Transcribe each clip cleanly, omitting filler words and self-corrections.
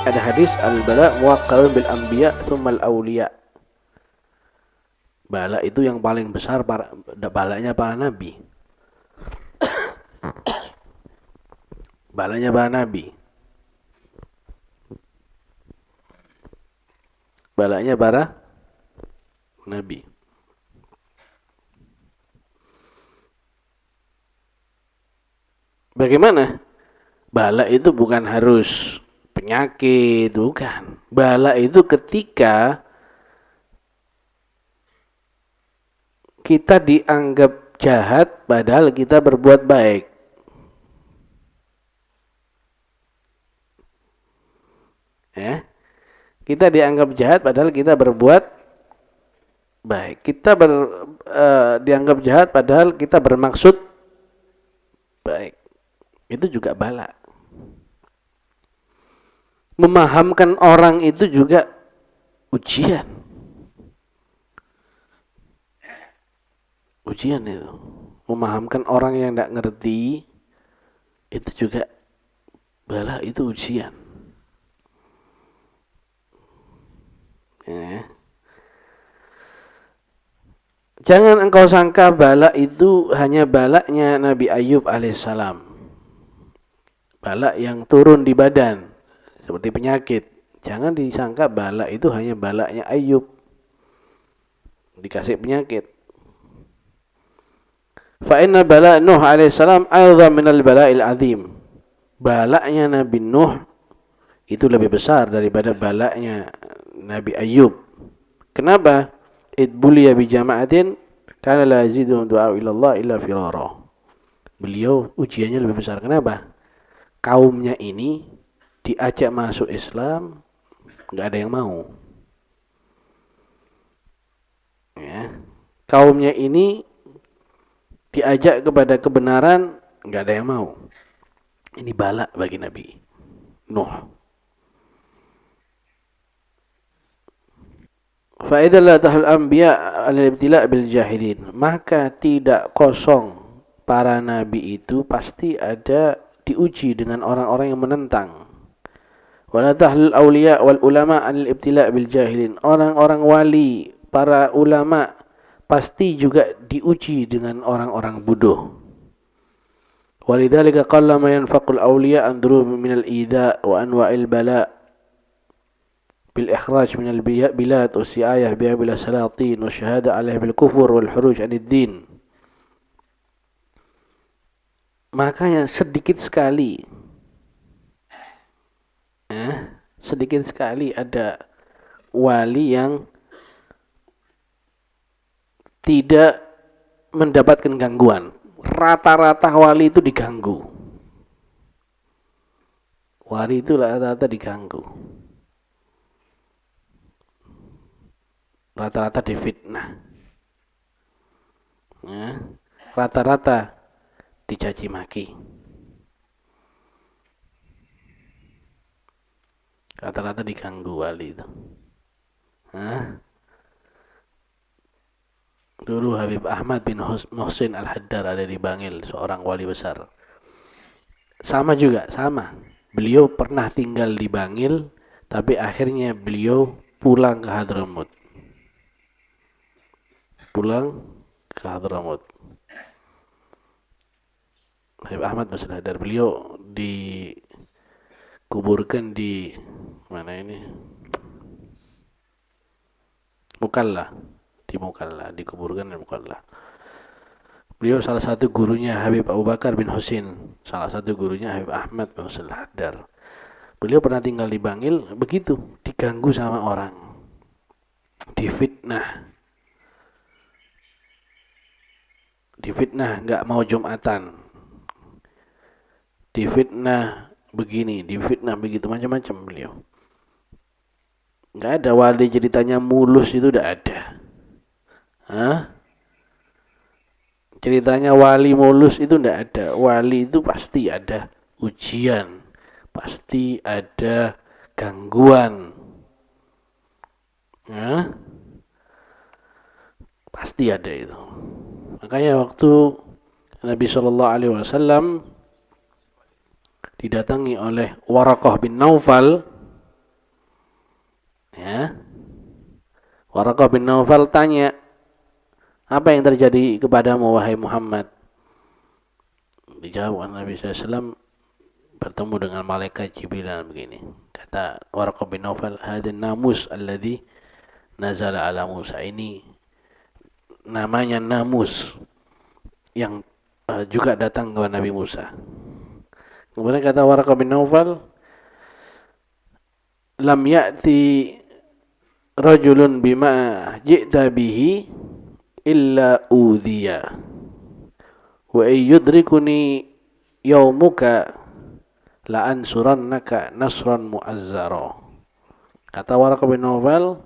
Ada hadis al-bala muwaqqarun bil anbiya tsummal awliya. Bala itu yang paling besar balanya para nabi. Balanya para nabi. Balanya para nabi. Bagaimana? Bala itu bukan harus penyakit, bukan. Bala itu ketika kita dianggap jahat padahal kita berbuat baik. Ya. Kita dianggap jahat padahal kita berbuat baik. Kita dianggap jahat padahal kita bermaksud baik. Itu juga bala. Memahamkan orang itu juga ujian. Ujian itu. Memahamkan orang yang tidak ngerti itu juga bala, itu ujian. Ya. Jangan engkau sangka bala itu hanya balanya Nabi Ayub alaihissalam. Bala yang turun di badan seperti penyakit. Jangan disangka bala itu hanya balanya Ayub. Dikasih penyakit. Fa inna bala Nuh alaihissalam a'zam minal bala'il azim. Balanya Nabi Nuh itu lebih besar daripada balanya Nabi Ayub. Kenapa? Idbuliya bi jama'atin kana la yazidu du'a ila Allah illa firara. Beliau ujiannya lebih besar. Kenapa? Kaumnya ini diajak masuk Islam, nggak ada yang mau. Ya. Kaumnya ini diajak kepada kebenaran, nggak ada yang mau. Ini bala bagi Nabi Nuh. Fa idza la tahul anbiya al-ibtila' bil jahilin. Maka tidak kosong para nabi itu pasti ada diuji dengan orang-orang yang menentang. Wala tahlul awliya wal ulama al-ibtila' bil jahilin. Orang-orang wali, para ulama pasti juga diuji dengan orang-orang bodoh. Walidzalika qalla ma yanfaqul awliya an dhurub min al-idha' wa anwa'il bala' bil ikhraj min al-bilad wa si'ayah biha bila salatin wa syahada 'alayhi bil kufur wal khuruj 'anid din. Makanya sedikit sekali ada wali yang tidak mendapatkan gangguan. Rata-rata wali itu diganggu. Wali itu rata-rata diganggu. Rata-rata difitnah. Ya. Rata-rata dicaci maki. Rata-rata diganggu wali itu. Dulu Habib Ahmad bin Muhsin Al-Haddar ada di Bangil, seorang wali besar. Sama. Beliau pernah tinggal di Bangil, tapi akhirnya beliau pulang ke Hadramut. Habib Ahmad bin Al-Haddar, beliau dikuburkan di mana ini? Mukalla, dikuburkan di Mukalla. Beliau salah satu gurunya Habib Abu Bakar bin Husin, salah satu gurunya Habib Ahmad bin Al-Haddar. Beliau pernah tinggal di Bangil, begitu diganggu sama orang, difitnah, nggak mau Jumatan, difitnah begini, difitnah begitu, macam-macam beliau. Nggak ada wali ceritanya mulus, itu udah ada. Ceritanya wali mulus itu nggak ada. Wali itu pasti ada ujian, pasti ada gangguan. Pasti ada itu. Makanya waktu Nabi SAW didatangi oleh Waraqah bin Naufal, Ya. Waraqah bin Naufal tanya, apa yang terjadi kepadamu wahai Muhammad? Dijawab Nabi SAW, bertemu dengan malaikat Jibril begini. Kata Waraqah bin Naufal, hadin namus alladhi nazala ala Musa. Ini namanya namus yang juga datang kepada Nabi Musa. Kemudian kata Waraqah bin Naufal, lam ya'ti rajulun bima ji'ta bihi illa udhiya wa yudrikuni yaumuka la ansurannaka nasran mu'azzara. Kata Waraqah bin Naufal,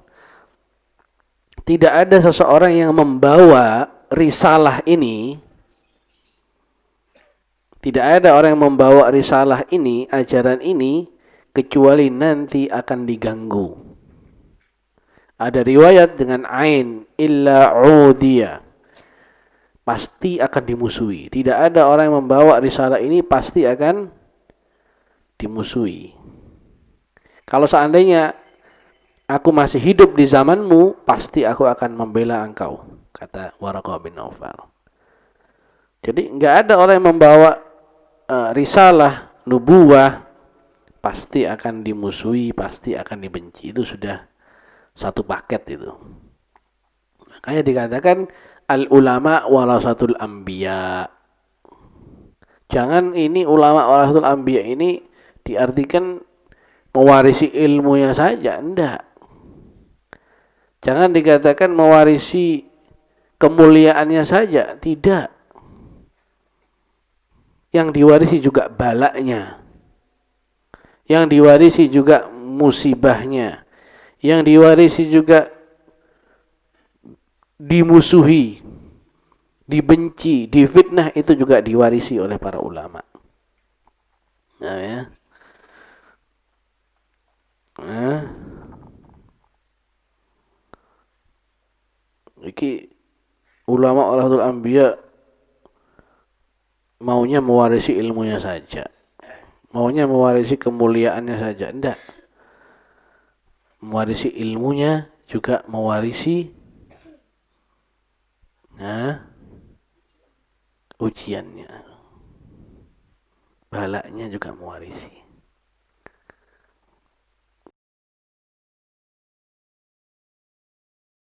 tidak ada seseorang yang membawa risalah ini, tidak ada orang yang membawa risalah ini, ajaran ini, kecuali nanti akan diganggu. Ada riwayat dengan ain, illa udiya, pasti akan dimusuhi. Tidak ada orang yang membawa risalah ini, pasti akan dimusuhi. Kalau seandainya aku masih hidup di zamanmu, pasti aku akan membela engkau, kata Waraqah bin Naufal. Jadi enggak ada orang yang membawa risalah, nubuwah, pasti akan dimusuhi, pasti akan dibenci. Itu sudah satu paket itu. Makanya dikatakan al-ulama warasatul anbiya. Jangan ini ulama warasatul anbiya ini diartikan mewarisi ilmunya saja, enggak. Jangan dikatakan mewarisi kemuliaannya saja, tidak. Yang diwarisi juga balaknya. Yang diwarisi juga musibahnya. Yang diwarisi juga dimusuhi, dibenci, difitnah, itu juga diwarisi oleh para ulama. Nah, ya. Nah. Iki ulama warasatul anbiya maunya mewarisi ilmunya saja. Maunya mewarisi kemuliaannya saja. Enggak. Mewarisi ilmunya juga mewarisi ujiannya. Balaknya juga mewarisi.